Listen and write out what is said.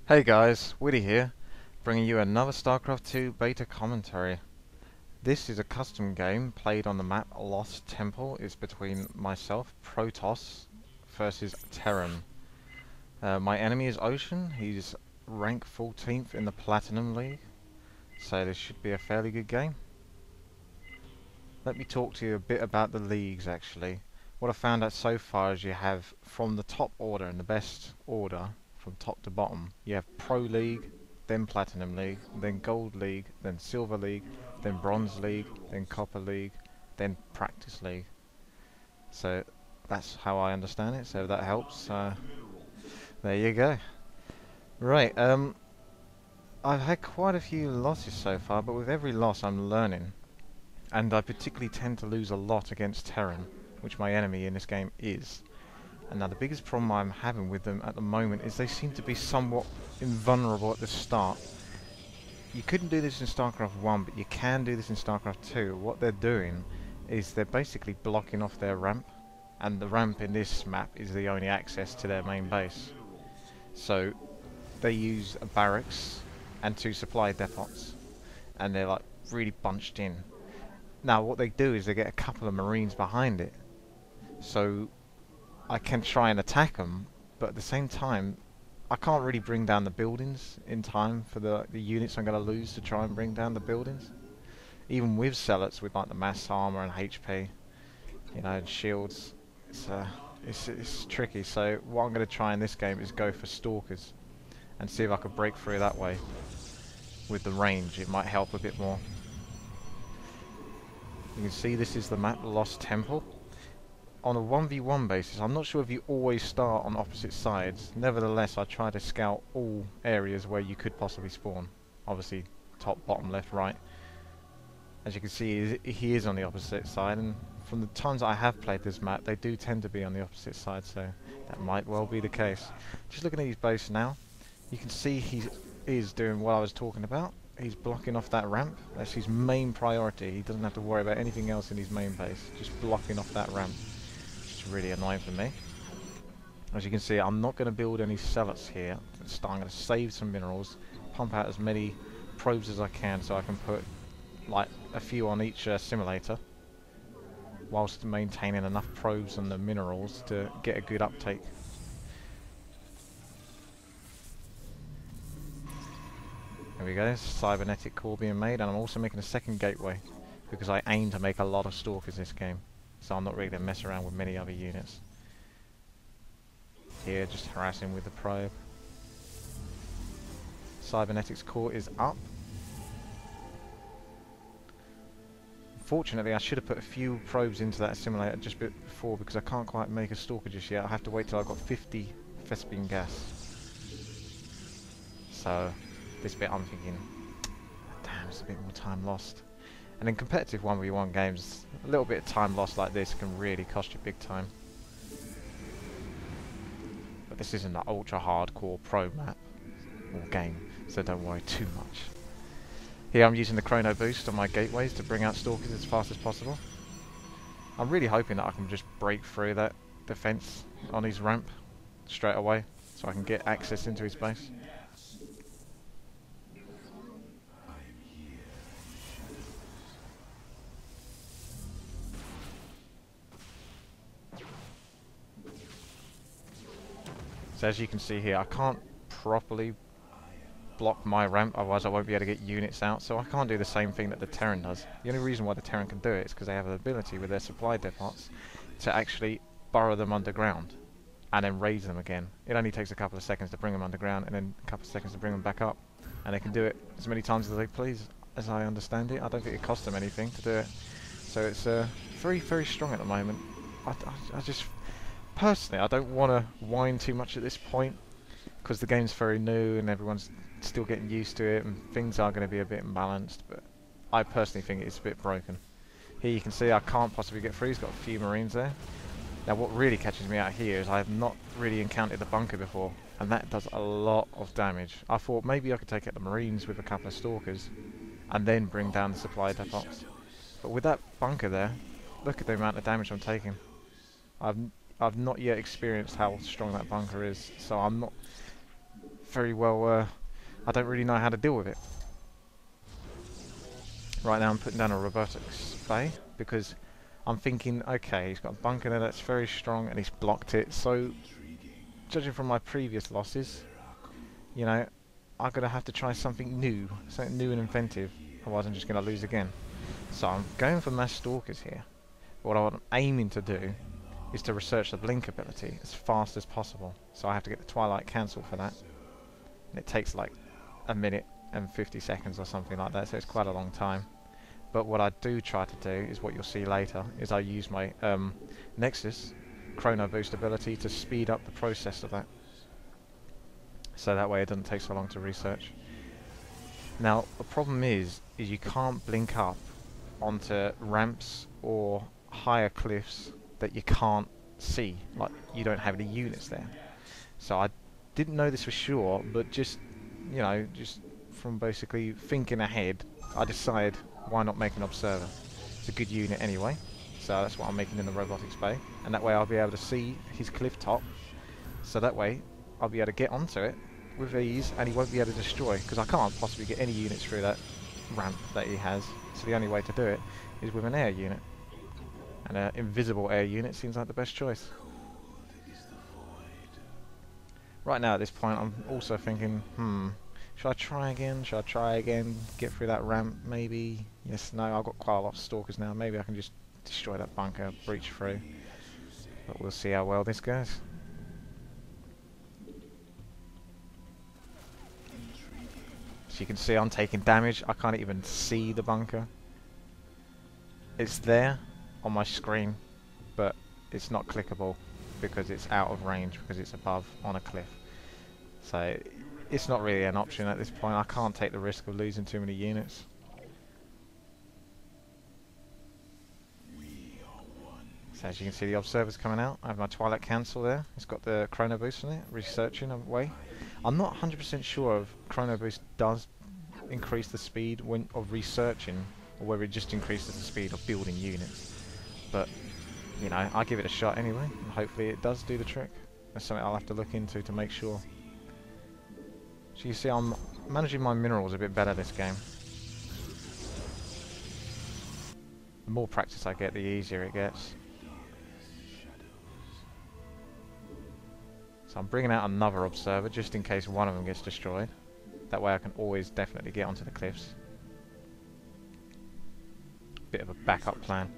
Hey guys, Woody here, bringing you another Starcraft 2 beta commentary. This is a custom game played on the map Lost Temple. It's between myself, Protoss, versus Terran. My enemy is Ocean. He's rank 14th in the Platinum League, so this should be a fairly good game. Let me talk to you a bit about the leagues actually. What I found out so far is you have, from the top order, in the best order, from top to bottom, you have Pro League, then Platinum League, then Gold League, then Silver League, then Bronze League, then Copper League, then Practice League. So that's how I understand it, so that helps. There you go. Right, I've had quite a few losses so far, but with every loss I'm learning. And I particularly tend to lose a lot against Terran, which my enemy in this game is. And now the biggest problem I'm having with them at the moment is they seem to be somewhat invulnerable at the start. You couldn't do this in StarCraft 1, but you can do this in StarCraft 2. What they're doing is they're basically blocking off their ramp, and the ramp in this map is the only access to their main base. So they use a barracks and 2 supply depots, and they're like really bunched in. Now what they do is they get a couple of Marines behind it, so I can try and attack them, but at the same time I can't really bring down the buildings in time for the units I'm going to lose to try and bring down the buildings. Even with zealots with like the mass armor and HP, you know, and shields, it's tricky. So what I'm going to try in this game is go for stalkers and see if I can break through that way. With the range it might help a bit more. You can see this is the map Lost Temple. On a 1v1 basis, I'm not sure if you always start on opposite sides. Nevertheless, I try to scout all areas where you could possibly spawn. Obviously, top, bottom, left, right. As you can see, he is on the opposite side, and from the times I have played this map, they do tend to be on the opposite side, so that might well be the case. Just looking at his base now, you can see he is doing what I was talking about. He's blocking off that ramp. That's his main priority. He doesn't have to worry about anything else in his main base. Just blocking off that ramp. It's really annoying for me. As you can see, I'm not going to build any zealots here. I'm going to save some minerals, pump out as many probes as I can so I can put like a few on each simulator, whilst maintaining enough probes and the minerals to get a good uptake. There we go, cybernetic core being made, and I'm also making a second gateway because I aim to make a lot of stalkers this game, so I'm not really going to mess around with many other units. Here, just harassing with the probe. Cybernetics core is up. Fortunately, I should have put a few probes into that simulator just before because I can't quite make a stalker just yet. I have to wait till I've got 50 Thespian gas. So this bit I'm thinking, damn, it's a bit more time lost. And in competitive 1v1 games, a little bit of time lost like this can really cost you big time. But this isn't an ultra hardcore pro map or game, so don't worry too much. Here I'm using the chrono boost on my gateways to bring out stalkers as fast as possible. I'm really hoping that I can just break through that defense on his ramp straight away so I can get access into his base. So as you can see here, I can't properly block my ramp, otherwise I won't be able to get units out, so I can't do the same thing that the Terran does. The only reason why the Terran can do it is because they have the ability with their supply depots to actually burrow them underground and then raise them again. It only takes a couple of seconds to bring them underground and then a couple of seconds to bring them back up, and they can do it as many times as they please, as I understand it. I don't think it costs them anything to do it, so it's very, very strong at the moment. I just personally, I don't want to whine too much at this point because the game's very new and everyone's still getting used to it and things are going to be a bit imbalanced, but I personally think it's a bit broken. Here you can see I can't possibly get through. He's got a few Marines there. Now what really catches me out here is I have not really encountered the bunker before, and that does a lot of damage. I thought maybe I could take out the Marines with a couple of stalkers and then bring down the supply depots, but with that bunker there, look at the amount of damage I'm taking. I've not yet experienced how strong that bunker is, so I'm not very well, I don't really know how to deal with it. Right now I'm putting down a robotics bay because I'm thinking, okay, he's got a bunker there that's very strong and he's blocked it, so judging from my previous losses, you know, I'm going to have to try something new and inventive, otherwise I'm just going to lose again. So I'm going for mass stalkers here. What I'm aiming to do is to research the blink ability as fast as possible. So I have to get the Twilight cancelled for that. And it takes like a minute and 50 seconds or something like that, so it's quite a long time. But what I do try to do is what you'll see later, is I use my Nexus Chrono Boost ability to speed up the process of that. So that way it doesn't take so long to research. Now the problem is you can't blink up onto ramps or higher cliffs that you can't see, like you don't have any units there. So I didn't know this for sure, but just, you know, just from basically thinking ahead, I decided why not make an observer. It's a good unit anyway, so that's what I'm making in the robotics bay, and that way I'll be able to see his cliff top, so that way I'll be able to get onto it with ease and he won't be able to destroy, because I can't possibly get any units through that ramp that he has, so the only way to do it is with an air unit, and an invisible air unit seems like the best choice. Right now at this point I'm also thinking, should I try again? Should I try again? Get through that ramp maybe? Yes, no, I've got quite a lot of stalkers now. Maybe I can just destroy that bunker, breach through. But we'll see how well this goes. So you can see I'm taking damage. I can't even see the bunker. It's there on my screen, but it's not clickable because it's out of range, because it's above on a cliff. So it's not really an option at this point. I can't take the risk of losing too many units. So as you can see, the observer's coming out. I have my Twilight Cancel there. It's got the Chrono Boost on it, researching away. I'm not 100% sure if Chrono Boost does increase the speed of researching, or whether it just increases the speed of building units. But, you know, I give it a shot anyway, and hopefully it does do the trick. That's something I'll have to look into to make sure. So you see I'm managing my minerals a bit better this game. The more practice I get, the easier it gets. So I'm bringing out another observer just in case one of them gets destroyed. That way I can always definitely get onto the cliffs. Bit of a backup plan.